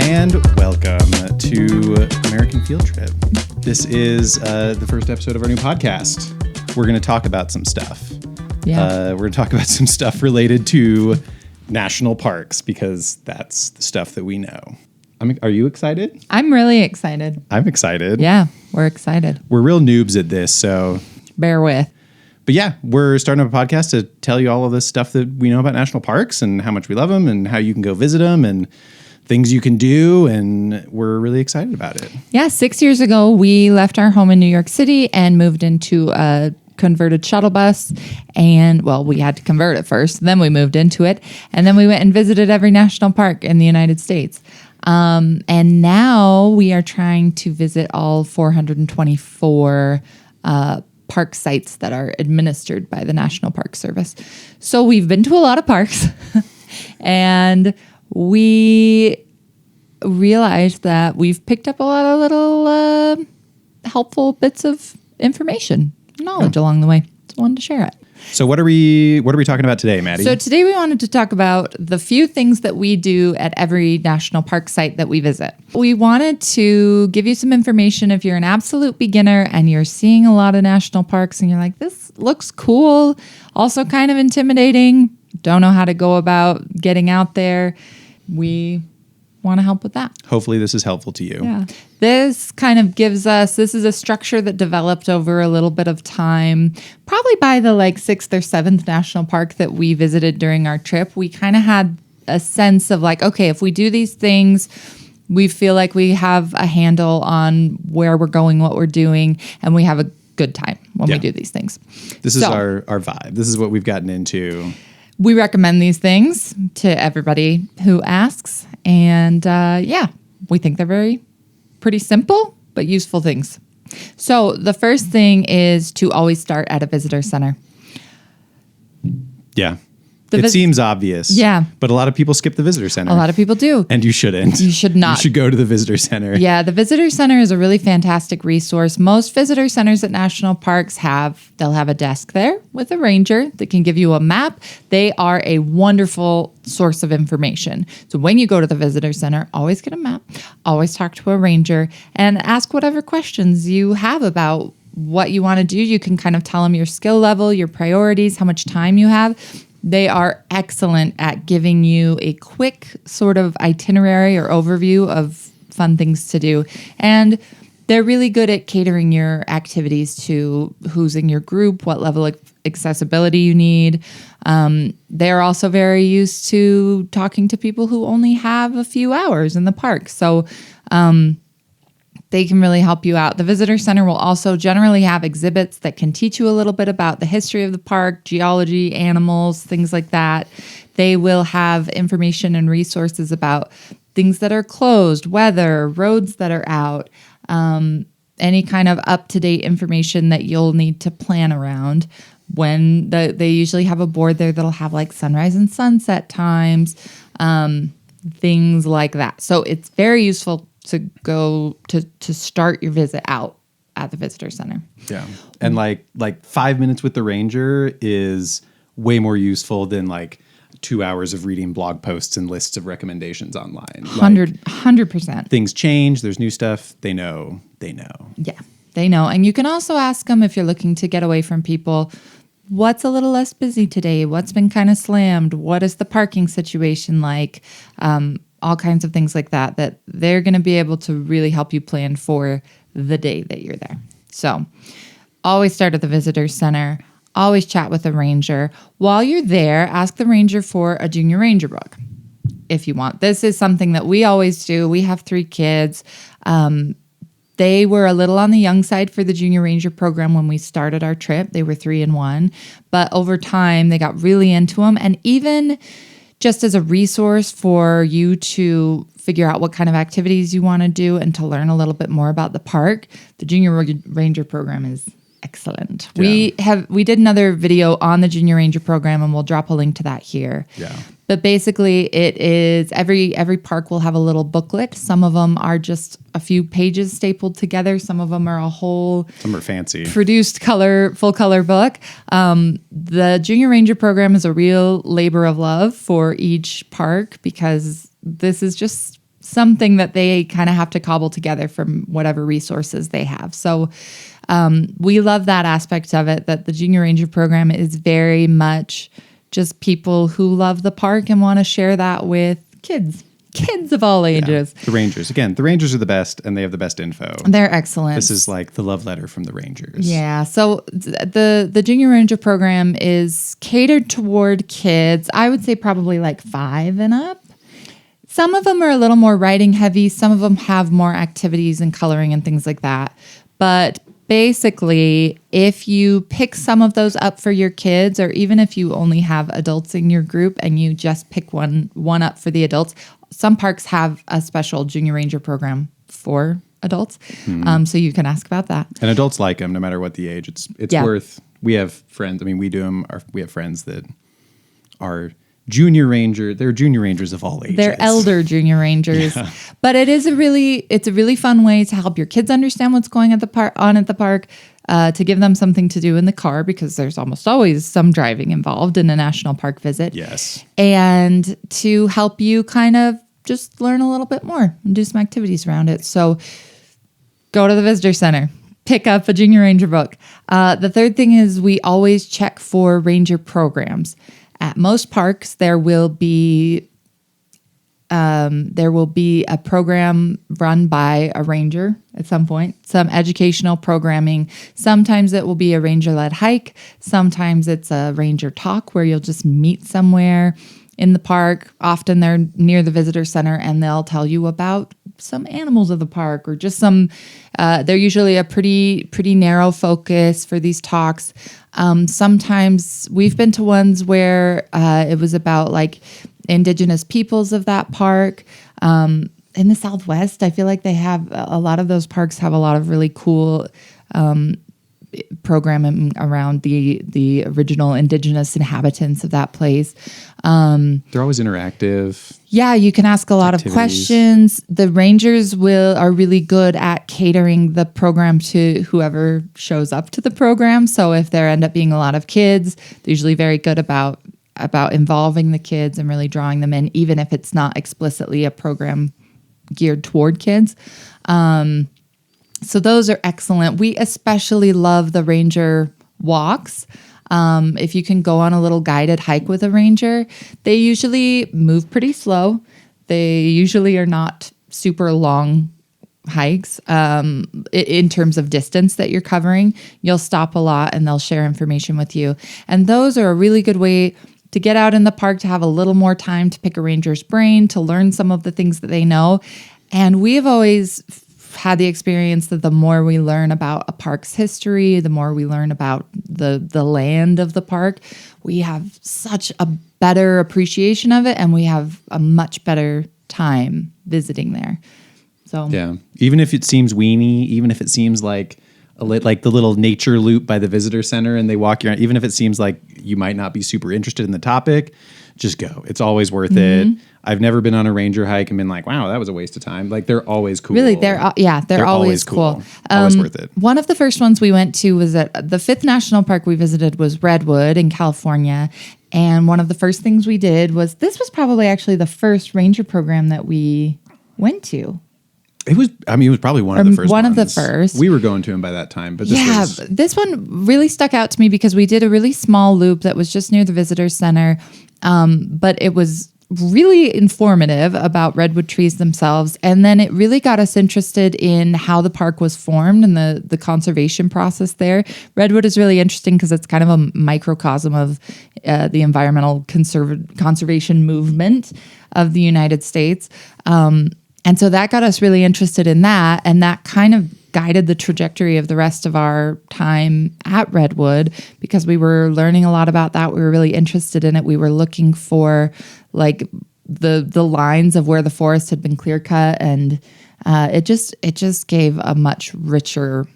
And welcome to American Field Trip. This is the first episode of our new podcast. We're going to talk about some stuff. We're going to talk about some stuff related to national parks because that's the stuff that we know. Are you excited? I'm really excited. I'm excited. Yeah, we're excited. We're real noobs at this, so bear with. But yeah, we're starting up a podcast to tell you all of this stuff that we know about national parks and how much we love them and how you can go visit them and things you can do, and we're really excited about it. Yeah, 6 years ago, we left our home in New York City and moved into a converted shuttle bus. And, well, we had to convert it first. Then we moved into it. And then we went and visited every national park in the United States. And now we are trying to visit all 424 park sites that are administered by the National Park Service. So we've been to a lot of parks. And we realized that we've picked up a lot of little helpful bits of information, knowledge along the way. So I wanted to share it. So what are we talking about today, Maddie? So today we wanted to talk about the few things that we do at every national park site that we visit. We wanted to give you some information if you're an absolute beginner and you're seeing a lot of national parks and you're like, this looks cool, also kind of intimidating, don't know how to go about getting out there. We want to help with that. Hopefully this is helpful to you. Yeah. This kind of gives us, this is a structure that developed over a little bit of time, probably by the 6th or 7th national park that we visited during our trip. We kind of had a sense of okay, if we do these things, we feel like we have a handle on where we're going, what we're doing, and we have a good time when we do these things. This is our vibe. This is what we've gotten into. We recommend these things to everybody who asks. And we think they're pretty simple, but useful things. So the first thing is to always start at a visitor center. Yeah. It seems obvious. Yeah. But a lot of people skip the visitor center. A lot of people do. And you shouldn't. You should not. You should go to the visitor center. Yeah, the visitor center is a really fantastic resource. Most visitor centers at national parks they'll have a desk there with a ranger that can give you a map. They are a wonderful source of information. So when you go to the visitor center, always get a map, always talk to a ranger, and ask whatever questions you have about what you want to do. You can kind of tell them your skill level, your priorities, how much time you have. They are excellent at giving you a quick sort of itinerary or overview of fun things to do. And they're really good at catering your activities to who's in your group, what level of accessibility you need. They're also very used to talking to people who only have a few hours in the park. So they can really help you out. The visitor center will also generally have exhibits that can teach you a little bit about the history of the park, geology, animals, things like that. They will have information and resources about things that are closed, weather, roads that are out, any kind of up-to-date information that you'll need to plan around. When they usually have a board there that'll have sunrise and sunset times, things like that. So it's very useful to go to start your visit out at the visitor center. Yeah. And 5 minutes with the ranger is way more useful than 2 hours of reading blog posts and lists of recommendations online. 100%. Things change. There's new stuff. They know. Yeah, they know. And you can also ask them if you're looking to get away from people, what's a little less busy today? What's been kind of slammed? What is the parking situation like? All kinds of things like that they're going to be able to really help you plan for the day that you're there. So always start at the visitor center. Always chat with a ranger. While you're there, ask the ranger for a junior ranger book if you want. This is something that we always do. We have 3 kids. They were a little on the young side for the junior ranger program when we started our trip. They were 3 and 1. But over time, they got really into them. And even just as a resource for you to figure out what kind of activities you want to do and to learn a little bit more about the park, the Junior Ranger program is excellent. Yeah. We did another video on the Junior Ranger program, and we'll drop a link to that here. Yeah. But basically, it is every park will have a little booklet. Some of them are just a few pages stapled together. Some of them are a whole... Some are fancy. ...produced full color book. The Junior Ranger program is a real labor of love for each park because this is just something that they kind of have to cobble together from whatever resources they have. So we love that aspect of it, that the Junior Ranger program is very much just people who love the park and want to share that with kids of all ages. The Rangers. Again, the Rangers are the best, and they have the best info. They're excellent. This is like the love letter from the Rangers. Yeah. So the Junior Ranger program is catered toward kids. I would say probably like 5 and up. Some of them are a little more writing heavy. Some of them have more activities and coloring and things like that. But basically, if you pick some of those up for your kids, or even if you only have adults in your group and you just pick one up for the adults, some parks have a special Junior Ranger program for adults. So you can ask about that. And adults like them no matter what the age. It's worth. We have friends. I mean, we do them. We have friends that are Junior Ranger. They're Junior Rangers of all ages. They're elder Junior Rangers. Yeah. But it's a really fun way to help your kids understand what's going at the park, to give them something to do in the car, because there's almost always some driving involved in a national park visit. Yes. And to help you kind of just learn a little bit more and do some activities around it. So go to the visitor center, pick up a Junior Ranger book. The third thing is we always check for Ranger programs. At most parks, there will be a program run by a ranger at some point, some educational programming. Sometimes it will be a ranger-led hike. Sometimes it's a ranger talk where you'll just meet somewhere in the park. Often they're near the visitor center and they'll tell you about some animals of the park, or just some, they're usually a pretty narrow focus for these talks. Sometimes we've been to ones where it was about like indigenous peoples of that park. In the Southwest, I feel like they have a lot of those parks have a lot of really cool programming around the original indigenous inhabitants of that place. They're always interactive. Yeah, you can ask a lot of questions. The Rangers are really good at catering the program to whoever shows up to the program. So if there end up being a lot of kids, they're usually very good about involving the kids and really drawing them in, even if it's not explicitly a program geared toward kids. So those are excellent. We especially love the Ranger walks. If you can go on a little guided hike with a ranger, they usually move pretty slow. They usually are not super long hikes in terms of distance that you're covering. You'll stop a lot and they'll share information with you. And those are a really good way to get out in the park, to have a little more time to pick a ranger's brain, to learn some of the things that they know. And we have always had the experience that the more we learn about a park's history, the more we learn about the land of the park, we have such a better appreciation of it, and we have a much better time visiting there. So yeah, even if it seems weenie, even if it seems like the little nature loop by the visitor center and they walk you around, even if it seems like you might not be super interested in the topic, just go. It's always worth it. I've never been on a ranger hike and been like, wow, that was a waste of time. Like, they're always cool. Really, they're always cool. Always worth it. One of the first ones we went to was at the 5th National Park we visited was Redwood in California. And one of the first things we did was, this was probably actually the first ranger program that we went to. It was probably one of the first. One of the first. We were going to him by that time, but this one really stuck out to me because we did a really small loop that was just near the visitor center, but it was really informative about redwood trees themselves, and then it really got us interested in how the park was formed and the conservation process there. Redwood is really interesting because it's kind of a microcosm of the environmental conservation movement of the United States. And so that got us really interested in that, and that kind of guided the trajectory of the rest of our time at Redwood because we were learning a lot about that. We were really interested in it. We were looking for like the lines of where the forest had been clear cut, and it just gave a much richer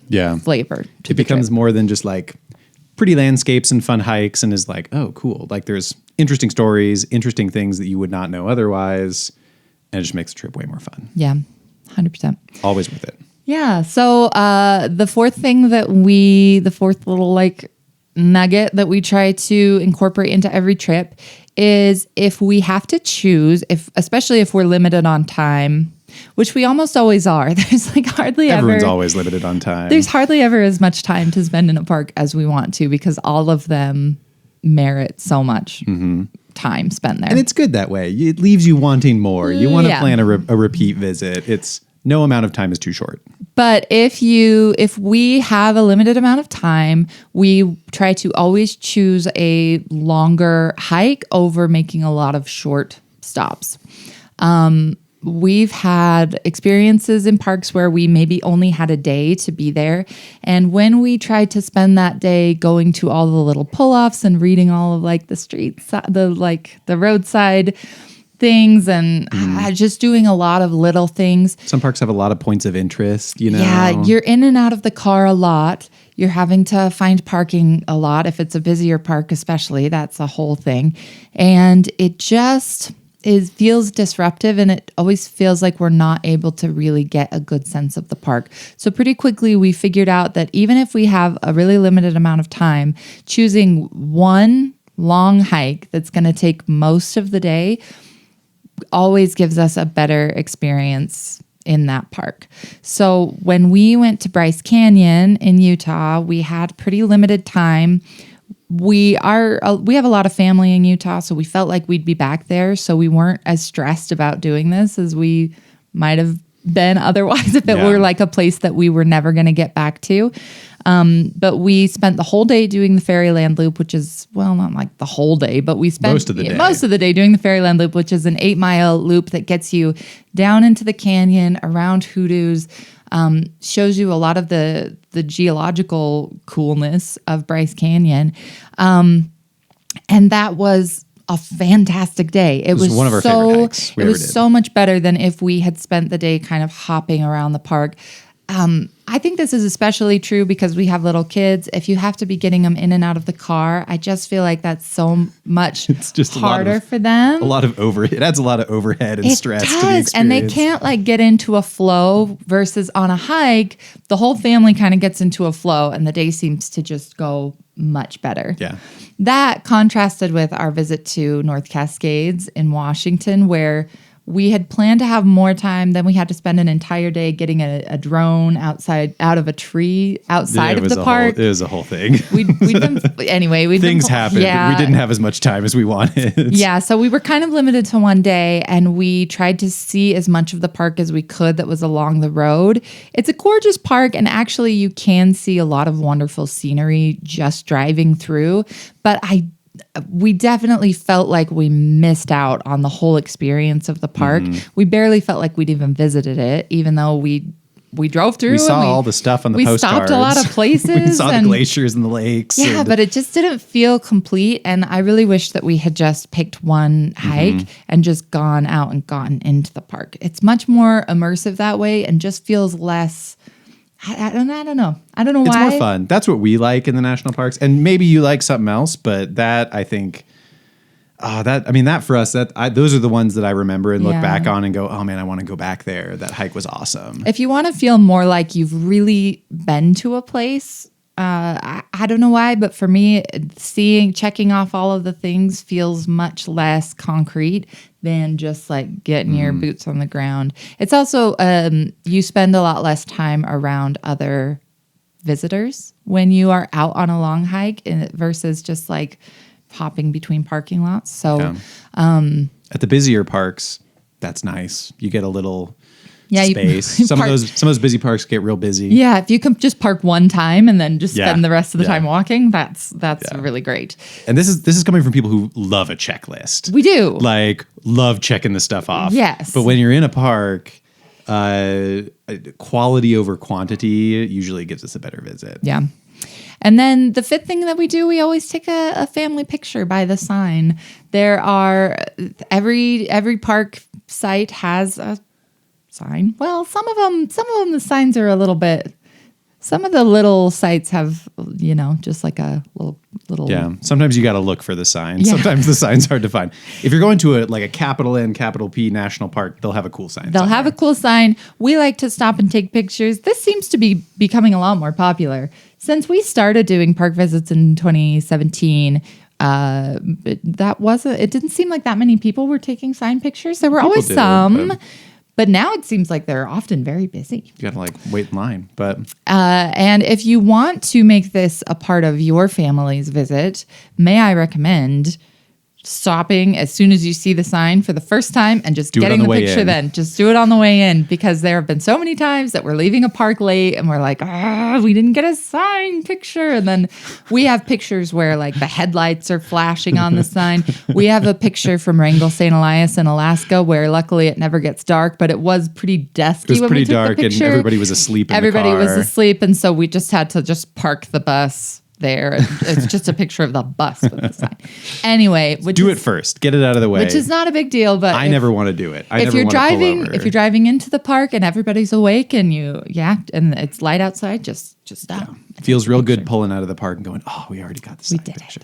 flavor. It becomes more than just like pretty landscapes and fun hikes, and is like, oh, cool. Like, there's interesting stories, interesting things that you would not know otherwise. And it just makes the trip way more fun. Yeah, 100%. Always worth it. Yeah. So the fourth little like nugget that we try to incorporate into every trip is, if we have to choose, especially if we're limited on time, which we almost always are. There's like Everyone's always limited on time. There's hardly ever as much time to spend in a park as we want to, because all of them merit so much time spent there. And it's good that way. It leaves you wanting more. You want to plan a repeat visit. It's no amount of time is too short. But if we have a limited amount of time, we try to always choose a longer hike over making a lot of short stops. We've had experiences in parks where we maybe only had a day to be there. And when we tried to spend that day going to all the little pull-offs and reading all of like the streets, the roadside things, and just doing a lot of little things. Some parks have a lot of points of interest, you know? Yeah, you're in and out of the car a lot. You're having to find parking a lot. If it's a busier park especially, that's a whole thing. And it just feels disruptive, and it always feels like we're not able to really get a good sense of the park. So pretty quickly we figured out that even if we have a really limited amount of time, choosing one long hike that's going to take most of the day always gives us a better experience in that park. So when we went to Bryce Canyon in Utah, we had pretty limited time. We have a lot of family in Utah, so we felt like we'd be back there. So we weren't as stressed about doing this as we might have been otherwise if it were like a place that we were never going to get back to. But we spent the whole day doing the Fairyland Loop, which is, well, not like the whole day, but we spent most of the day doing the Fairyland Loop, which is an 8-mile loop that gets you down into the canyon, around hoodoos, shows you a lot of the geological coolness of Bryce Canyon. And that was a fantastic day. It was one of our favorite hikes we ever did. So much better than if we had spent the day kind of hopping around the park. I think this is especially true because we have little kids. If you have to be getting them in and out of the car, I just feel like that's so much harder for them. It adds a lot of overhead and stress to the experience. And they can't like get into a flow versus on a hike, the whole family kind of gets into a flow and the day seems to just go much better. Yeah. That contrasted with our visit to North Cascades in Washington, where we had planned to have more time. Then we had to spend an entire day getting a drone out of a tree outside of the park. It was a whole thing. Things happened. Yeah. We didn't have as much time as we wanted. Yeah, so we were kind of limited to one day, and we tried to see as much of the park as we could that was along the road. It's a gorgeous park, and actually you can see a lot of wonderful scenery just driving through, but we definitely felt like we missed out on the whole experience of the park. We barely felt like we'd even visited it, even though we drove through. We saw all the stuff on the postcards. We stopped a lot of places. We saw the glaciers and the lakes. Yeah, but it just didn't feel complete. And I really wish that we had just picked one hike and just gone out and gotten into the park. It's much more immersive that way and just feels less... I don't know. I don't know why. It's more fun. That's what we like in the national parks. And maybe you like something else, but that, I think, that for us, those are the ones that I remember and look back on and go, oh man, I want to go back there. That hike was awesome. If you want to feel more like you've really been to a place, I don't know why, but for me, checking off all of the things feels much less concrete than just like getting your boots on the ground. It's also, you spend a lot less time around other visitors when you are out on a long hike versus just like hopping between parking lots. So, at the busier parks, that's nice. You get a little space. Some of those busy parks get real busy. Yeah, if you can just park one time and then just spend the rest of the time walking, that's really great. And this is coming from people who love a checklist. We do. Like love checking the stuff off. Yes. But when you're in a park, quality over quantity usually gives us a better visit. Yeah. And then the fifth thing that we do, we always take a family picture by the sign. There are every park site has a sign. Well, some of them, the signs are a little bit. Some of the little sites have, just like a little. Yeah. Sometimes you got to look for the sign. Yeah. Sometimes the sign's hard to find. If you're going to a capital N, capital P national park, they'll have a cool sign. They'll have a cool sign. We like to stop and take pictures. This seems to be becoming a lot more popular. Since we started doing park visits in 2017, it didn't seem like that many people were taking sign pictures. There were always some, But now it seems like they're often very busy. You got to like wait in line. But and if you want to make this a part of your family's visit, may I recommend stopping as soon as you see the sign for the first time and just getting the picture then. Just do it on the way in, because there have been so many times that we're leaving a park late and we're like, we didn't get a sign picture. And then we have pictures where like the headlights are flashing on the sign. We have a picture from Wrangell St. Elias in Alaska where luckily it never gets dark, but it was pretty dusky. It was pretty dark and everybody was asleep in the car. Everybody was asleep. And so we just had to just park the bus there. It's just a picture of the bus with the sign. Anyway, do it first. Get it out of the way. Which is not a big deal, but I never want to do it. If you're driving into the park and everybody's awake and and it's light outside, just stop. Yeah. It feels real good pulling out of the park and going, oh, we already got the sign picture.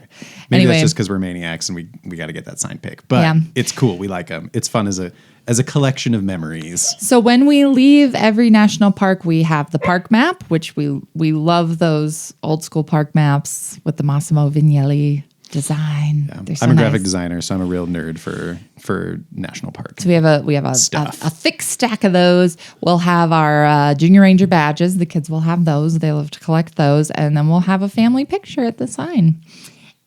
Maybe that's just because we're maniacs and we got to get that sign pic. But it's cool. We like them. It's fun as a collection of memories. So when we leave every national park, we have the park map, which we love those old school park maps with the Massimo Vignelli design. Yeah. I'm a graphic designer, so I'm a real nerd for national parks. So we have a thick stack of those. We'll have our junior ranger badges. The kids will have those. They love to collect those, and then we'll have a family picture at the sign.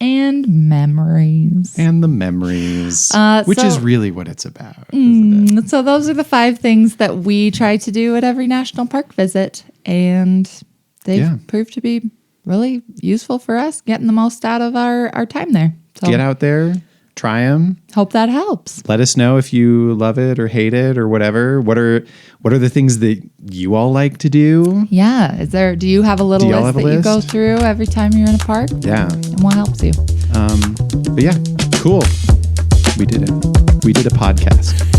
And memories. And the memories, which is really what it's about. Isn't it? So those are the 5 things that we try to do at every national park visit. And they've proved to be really useful for us, getting the most out of our time there. So get out there, try them. Hope that helps. Let us know if you love it or hate it or whatever. What are the things that you all like to do? Yeah. Do you have a little list that you go through every time you're in a park? Yeah. And what helps you? But yeah, cool. We did it. We did a podcast.